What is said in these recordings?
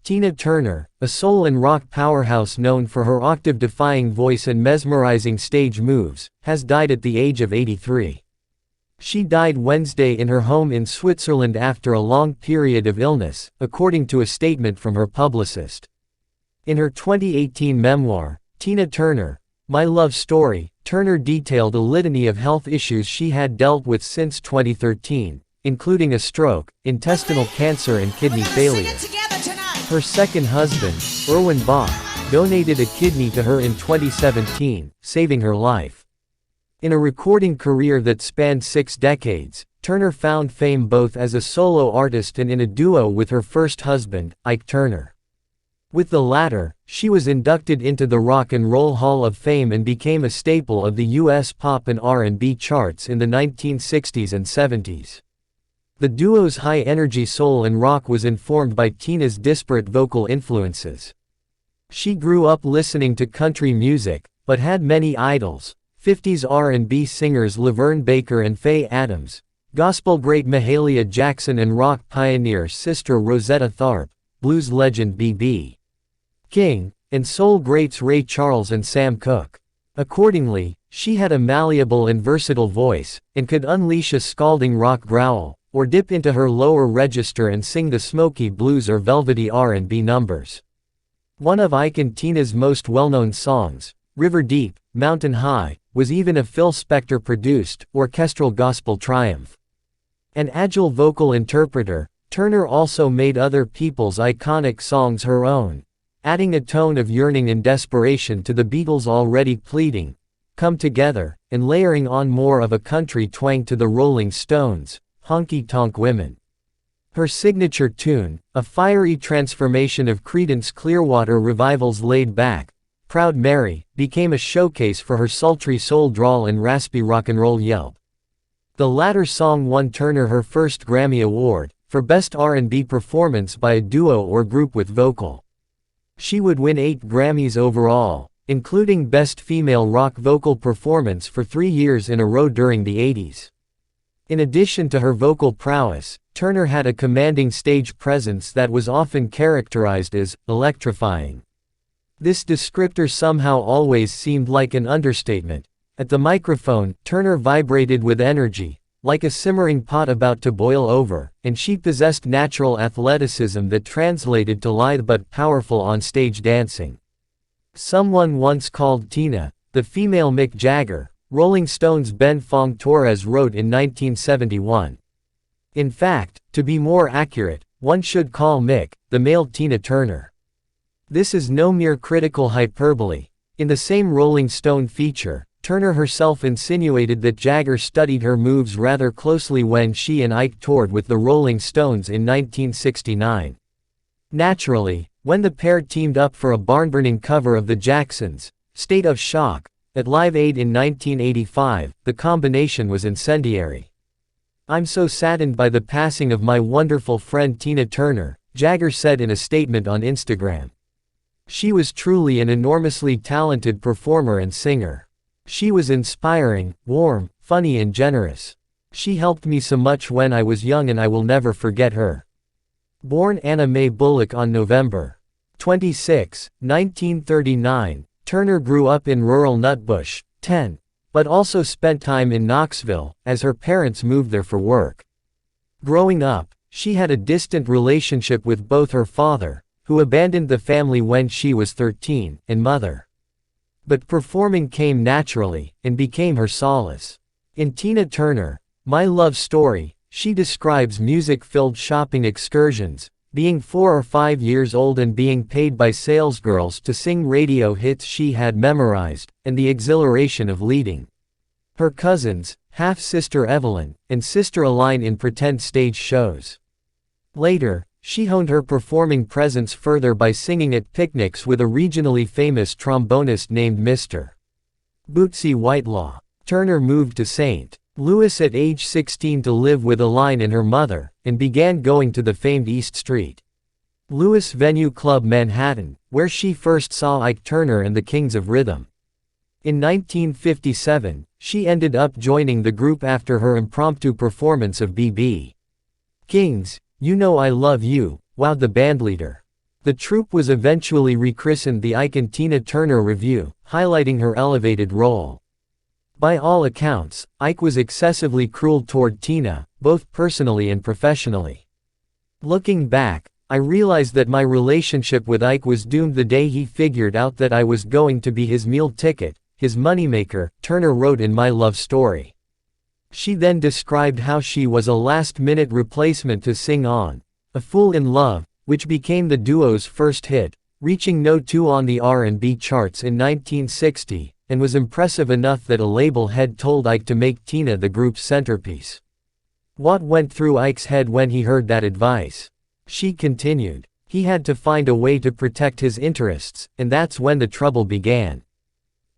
Tina Turner, a soul and rock powerhouse known for her octave-defying voice and mesmerizing stage moves, has died at the age of 83. She died Wednesday in her home in Switzerland after a long period of illness, according to a statement from her publicist. In her 2018 memoir, Tina Turner, My Love Story, Turner detailed a litany of health issues she had dealt with since 2013, including a stroke, intestinal cancer and kidney failure. Her second husband, Erwin Bach, donated a kidney to her in 2017, saving her life. In a recording career that spanned 6 decades, Turner found fame both as a solo artist and in a duo with her first husband, Ike Turner. With the latter, she was inducted into the Rock and Roll Hall of Fame and became a staple of the U.S. pop and R&B charts in the 1960s and 70s. The duo's high-energy soul and rock was informed by Tina's disparate vocal influences. She grew up listening to country music, but had many idols: 50s R&B singers Laverne Baker and Faye Adams, gospel great Mahalia Jackson and rock pioneer Sister Rosetta Tharpe, blues legend B.B. King, and soul greats Ray Charles and Sam Cooke. Accordingly, she had a malleable and versatile voice, and could unleash a scalding rock growl, or dip into her lower register and sing the smoky blues or velvety R&B numbers. One of Ike and Tina's most well-known songs, River Deep, Mountain High, was even a Phil Spector-produced, orchestral gospel triumph. An agile vocal interpreter, Turner also made other people's iconic songs her own, adding a tone of yearning and desperation to the Beatles' already pleading, "Come Together," and layering on more of a country twang to the Rolling Stones' Honky Tonk Women. Her signature tune, a fiery transformation of Creedence Clearwater Revival's Laid Back, Proud Mary, became a showcase for her sultry soul drawl and raspy rock and roll yelp. The latter song won Turner her first Grammy Award, for Best R&B Performance by a Duo or Group with Vocal. She would win 8 Grammys overall, including Best Female Rock Vocal Performance for 3 years in a row during the 80s. In addition to her vocal prowess, Turner had a commanding stage presence that was often characterized as electrifying. This descriptor somehow always seemed like an understatement. At the microphone, Turner vibrated with energy, like a simmering pot about to boil over, and she possessed natural athleticism that translated to lithe but powerful on-stage dancing. Someone once called Tina the female Mick Jagger, Rolling Stones' Ben Fong Torres wrote in 1971. In fact, to be more accurate, one should call Mick the male Tina Turner. This is no mere critical hyperbole. In the same Rolling Stone feature, Turner herself insinuated that Jagger studied her moves rather closely when she and Ike toured with the Rolling Stones in 1969. Naturally, when the pair teamed up for a barn-burning cover of the Jacksons' State of Shock at Live Aid in 1985, the combination was incendiary. "I'm so saddened by the passing of my wonderful friend Tina Turner," Jagger said in a statement on Instagram. "She was truly an enormously talented performer and singer. She was inspiring, warm, funny and generous. She helped me so much when I was young and I will never forget her." Born Anna Mae Bullock on November 26, 1939, Turner grew up in rural Nutbush, Tenn, but also spent time in Knoxville, as her parents moved there for work. Growing up, she had a distant relationship with both her father, who abandoned the family when she was 13, and mother. But performing came naturally, and became her solace. In Tina Turner, My Love Story, she describes music-filled shopping excursions, being 4 or 5 years old and being paid by salesgirls to sing radio hits she had memorized, and the exhilaration of leading her cousins, half-sister Evelyn, and sister Aline in pretend stage shows. Later, she honed her performing presence further by singing at picnics with a regionally famous trombonist named Mr. Bootsy Whitelaw. Turner moved to St. Louis at age 16 to live with Aline and her mother, and began going to the famed East St. Louis Venue Club Manhattan, where she first saw Ike Turner and the Kings of Rhythm. In 1957, she ended up joining the group after her impromptu performance of B.B. King's You Know I Love You, wowed the bandleader. The troupe was eventually rechristened the Ike and Tina Turner Revue, highlighting her elevated role. By all accounts, Ike was excessively cruel toward Tina, both personally and professionally. Looking back, I realized that my relationship with Ike was doomed the day he figured out that I was going to be his meal ticket, his moneymaker, Turner wrote in My Love Story. She then described how she was a last-minute replacement to Sing On, A Fool in Love, which became the duo's first hit, reaching No. 2 on the R&B charts in 1960, and was impressive enough that a label head told Ike to make Tina the group's centerpiece. What went through Ike's head when he heard that advice? She continued. He had to find a way to protect his interests, and that's when the trouble began.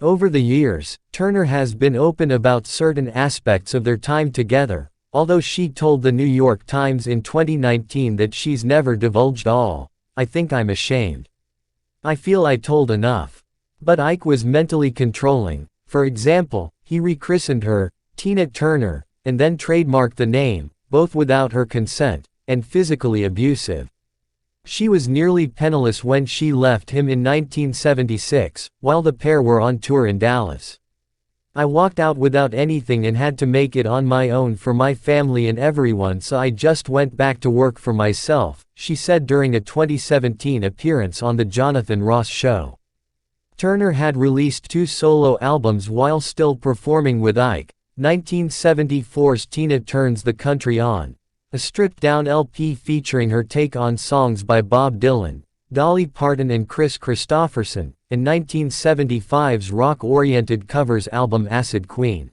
Over the years, Turner has been open about certain aspects of their time together, although she told the New York Times in 2019 that she's never divulged all. I think I'm ashamed. I feel I told enough. But Ike was mentally controlling. For example, he rechristened her, Tina Turner, and then trademarked the name, both without her consent, and physically abusive. She was nearly penniless when she left him in 1976, while the pair were on tour in Dallas. I walked out without anything and had to make it on my own for my family and everyone, so I just went back to work for myself, she said during a 2017 appearance on The Jonathan Ross Show. Turner had released 2 solo albums while still performing with Ike, 1974's Tina Turns the Country On, a stripped-down LP featuring her take on songs by Bob Dylan, Dolly Parton and Chris Christopherson, and 1975's rock-oriented covers album Acid Queen.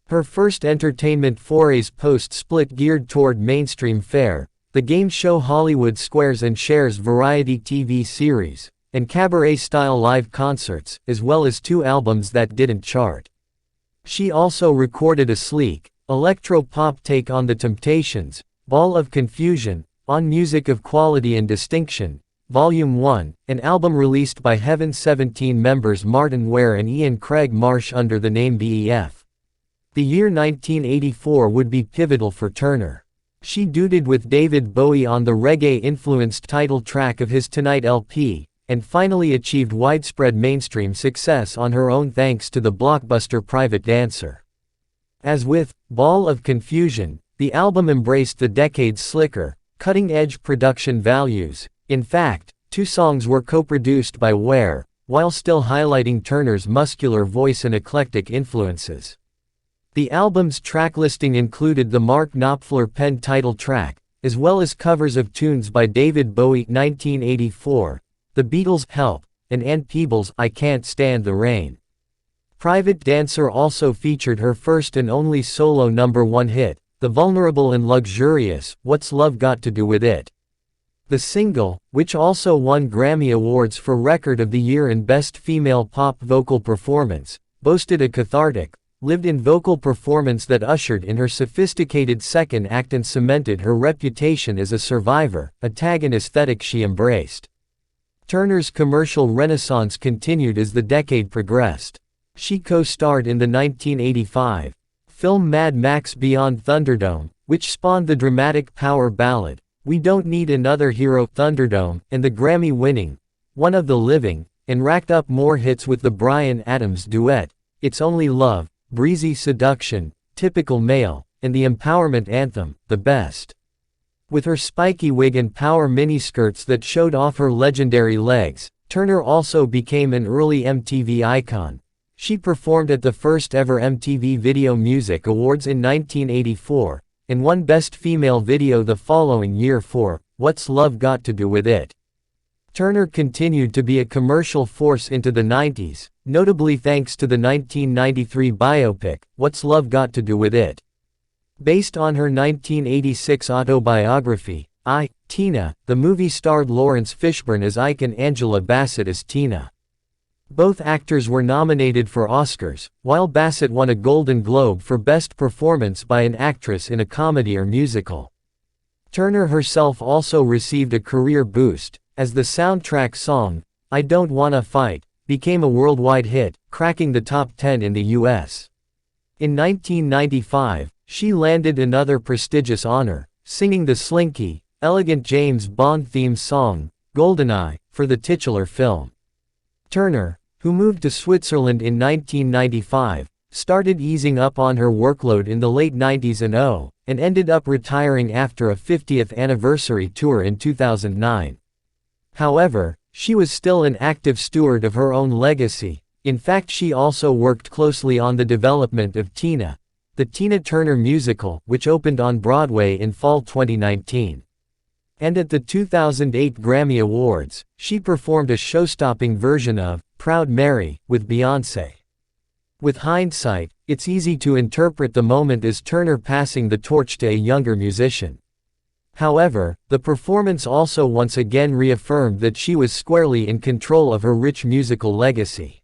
Her first entertainment forays post-split geared toward mainstream fare, the game show Hollywood Squares and Share's variety TV series, and cabaret-style live concerts, as well as 2 albums that didn't chart. She also recorded a sleek, electro-pop take on The Temptations, Ball of Confusion, On Music of Quality and Distinction, Volume 1, an album released by Heaven 17 members Martin Ware and Ian Craig Marsh under the name BEF. The year 1984 would be pivotal for Turner. She duetted with David Bowie on the reggae-influenced title track of his Tonight LP, and finally achieved widespread mainstream success on her own thanks to the blockbuster Private Dancer. As with Ball of Confusion, the album embraced the decade's slicker, cutting-edge production values. In fact, 2 songs were co-produced by Ware, while still highlighting Turner's muscular voice and eclectic influences. The album's track listing included the Mark Knopfler penned title track, as well as covers of tunes by David Bowie 1984, The Beatles' Help, and Ann Peebles' I Can't Stand the Rain. Private Dancer also featured her first and only solo #1 hit, the vulnerable and luxurious What's Love Got to Do With It. The single, which also won Grammy Awards for Record of the Year and Best Female Pop Vocal Performance, boasted a cathartic, lived-in vocal performance that ushered in her sophisticated second act and cemented her reputation as a survivor, a tag and aesthetic she embraced. Turner's commercial renaissance continued as the decade progressed. She co-starred in the 1985 film Mad Max Beyond Thunderdome, which spawned the dramatic power ballad, We Don't Need Another Hero, Thunderdome, and the Grammy-winning One of the Living, and racked up more hits with the Bryan Adams duet, It's Only Love, Breezy Seduction, Typical Male, and the empowerment anthem, The Best. With her spiky wig and power miniskirts that showed off her legendary legs, Turner also became an early MTV icon. She performed at the first ever MTV Video Music Awards in 1984, and won Best Female Video the following year for What's Love Got to Do With It. Turner continued to be a commercial force into the 90s, notably thanks to the 1993 biopic, What's Love Got to Do With It. Based on her 1986 autobiography, I, Tina, the movie starred Lawrence Fishburne as Ike and Angela Bassett as Tina. Both actors were nominated for Oscars, while Bassett won a Golden Globe for Best Performance by an Actress in a Comedy or Musical. Turner herself also received a career boost, as the soundtrack song, I Don't Wanna Fight, became a worldwide hit, cracking the top 10 in the US. In 1995, she landed another prestigious honor, singing the slinky, elegant James Bond theme song, Goldeneye, for the titular film. Turner, who moved to Switzerland in 1995, started easing up on her workload in the late 90s and ended up retiring after a 50th anniversary tour in 2009. However, she was still an active steward of her own legacy. In fact, she also worked closely on the development of Tina, the Tina Turner musical, which opened on Broadway in fall 2019. And at the 2008 Grammy Awards, she performed a show-stopping version of Proud Mary with Beyoncé. With hindsight, it's easy to interpret the moment as Turner passing the torch to a younger musician. However, the performance also once again reaffirmed that she was squarely in control of her rich musical legacy.